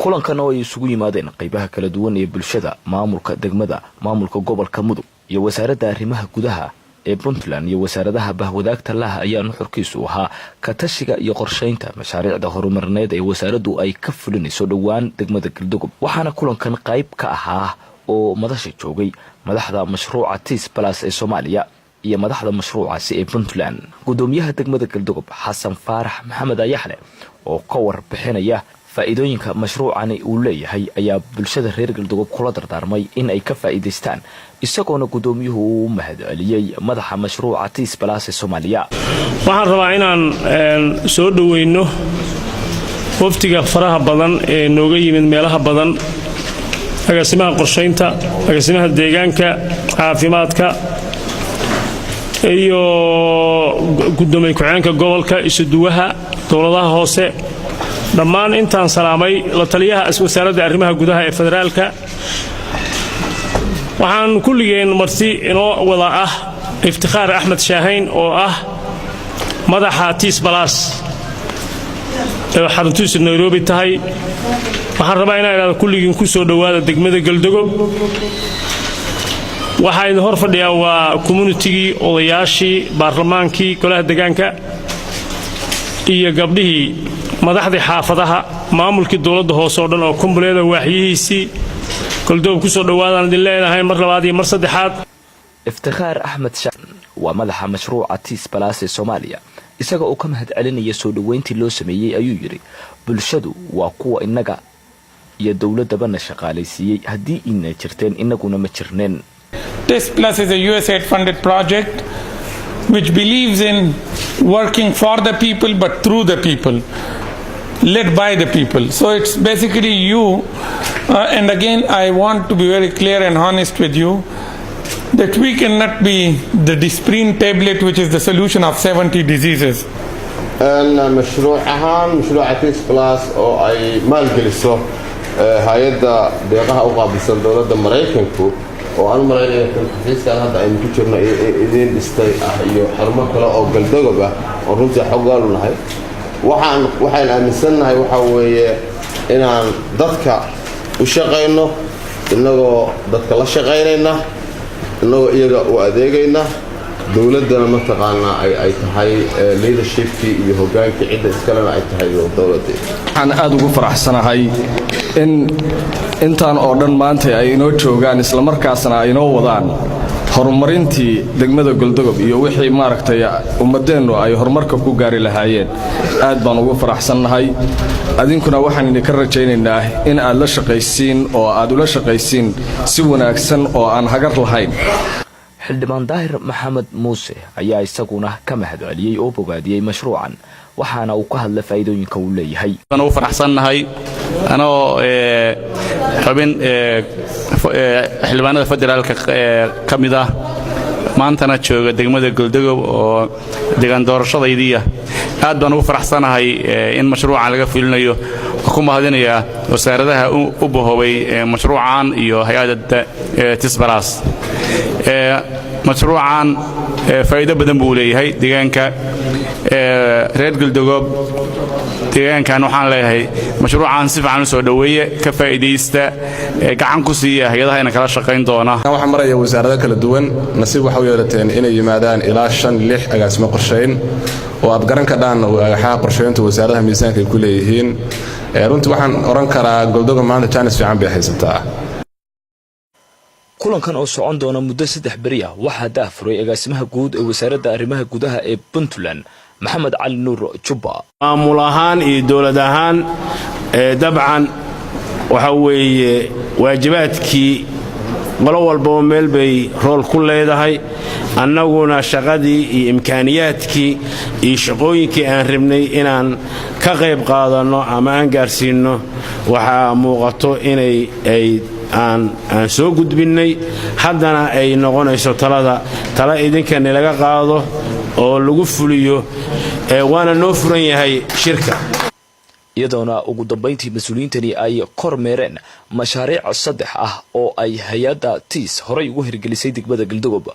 kulankan oo ay isugu yimaadeen qaybaha kala duwan ee bulshada maamulka degmada maamulka gobolka Mudug iyo wasaaradda arrimaha gudaha ee Puntland iyo wasaaradaha bahwadaagta laha ayaa nuxurkiisu ahaa ka tashiga iyo qorsheynta mashaariicda horumarineed ee wasaaraddu ay ka fulinayso dhawaan degmada Galdogob waxaana kulankan qayb ka ahaa oo madasha joogay madaxda mashruuca TIS Plus ee Soomaaliya iyo madaxda mashruucaasi ee Puntland gudoomiyaha degmada Galdogob Xasan Faarax Maxamed Ayaxle oo ka warbixinaya faa'iidooyinka mashruucani uu leeyahay ayaa bulshada reer Galdogob kula dardaarmay in ay ka faa'iideystaan isagoona gudoomiyuhu uu mahadceliyay madaxa mashruuca TIS Plus ee Soomaaliya waxaan rabaa inaan soo dhaweyno waftiga faraha badan ee nooga yimid meelaha badan agaasimaha qorsheynta agaasimaha deegaanka caafimaadka iyo gudoomiye ku-xigeenka gobolka isuduwaha dowladaha hoose dhammaan intaan salaamay la taliyaha wasaaradda arrimaha gudaha ee federaalka waxaan kulligeen marti inoo wada ah iftikhaar Axmed Shaahayn oo ah madaxa TIS Plus ee xaruntiisu Nairobi tahay waxaan rabaa inaan kulligeen ku soo dhawaada degmada Galdogob waxaan hor fadhiyaa waa community-gii odayaashii baarlamaankii golaha deegaanka iyo gabdhihii madaxdii xaafadaha maamulkii dawladda hoose oo dhan oo kumbuleeda waaxiyihiisii Galdogob ku soo dhawaadaan idin leenahay mar labaad iyo mar saddexaad iftikhaar Axmed Shaahayn waa madaxa mashruuca TIS Plus ee Soomaaliya isaga oo ka mahadcelinaya soo dhaweyntii loo sameeyay ayuu yiri bulshadu waa kuwa inaga iyo dawladaba shaqaalaysiiyay hadii inay jirteen inaguna ma jirneen TIS Plus is a USAID funded project which believes in working for the people but through the people, led by the people. So it's basically you, and again I want to be very clear and honest with you that we cannot be the Disprin tablet which is the solution of 70 diseases. مشروع TIS Plus oo ay maalgeliso hay'adda deeqaha u qaabilsan dawladda Mareykanku oo aan mareeyay xafiiskan hadda ay ku jirno idin dhistay iyo xarumo kale oo Galdogob ah oo runtii xogaal u nahay waxaan aaminsanahay waxa weeye inaan dadka u shaqeyno inagoo dadka la shaqeynayna inagoo iyaga u adeegayna dawladana ma taqaana ay tahay leadershipkii iyo hogaankii cid iskalena ay tahay dawladda waxaan aad ugu faraxsanahay in intaan oo dhan maanta ay inoo joogaan isla markaasna ay inoo wadaan horumarintii degmada Galdogob iyo wixii maaragtay ummadeenu ay horumarka ku gaari lahaayeen aad baan ugu faraxsanahay adinkuna waxaan idin ka rajaynaynaa in aad la shaqaysiin oo aad ula shaqaysiin si wanaagsan oo aan hagar lahayn xildhibaan Daahir Maxamed Muuse ayaa isaguna ka mahadceliyay oo bogaadiyay mashruucan waxaana uu ka hadlay faa'iidooyinka uu leeyahay ana u faraxsanahay anoo xubin xildhibaanada federaalka kamida maantana jooga degmada Galdogob oo deegaan doorashadaydiya aad baan ugu faraxsanahay in mashruucan laga fulinayo ku mahadinaya wasaaradaha u bohobay mashruucan iyo hay'adda TIS Plus mashruucan faa'iido badan buu leeyahay deegaanka reer Galdogob deegaankan waxaan leeyahay mashruucan si fiican u soo dhaweeye ka faa'iideysta gacan ku siiya hay'adaha in kala shaqeyn doona waxaan maraya wasaaradaha kala duwan nasiib waxa u yeelateen inay yimaadaan ilaa 5-6 agaasimo qorsheyn oo aad garan ka dhaan waxa qorsheynta wasaaradaha miisaanka ay ku leeyihiin runtii waxaan oran karaa Galdogob maanta chance fiican bay haysataa kulankan oo socon doona muddo 3 bari ah waxa daafuray agaasimaha guud ee wasaaradda arrimaha gudaha ee Puntland Maxamed Cali Nuur Juba maamul ahaan iyo dawlad ahaan dabcan waxa weeye waajibaadkii qolo walba meel bay rool ku leedahay annaguna shaqadii iyo imkaaniyaadkii iyo shaqooyinkii aan rabnay inaan ka qayb qaadano ama aan gaarsiino waxa muuqato inay aan soo gudbinay haddana ay noqonayso tala idinkan laga qaado oo lagu fuliyo waana noo furan yahay shirka iyadoona ugu dambeyntii mas'uuliyiintani ay kormeereen mashaariic 3 ah oo ay hay'adda TIS horay ugu hirgelisay degmada Galdogob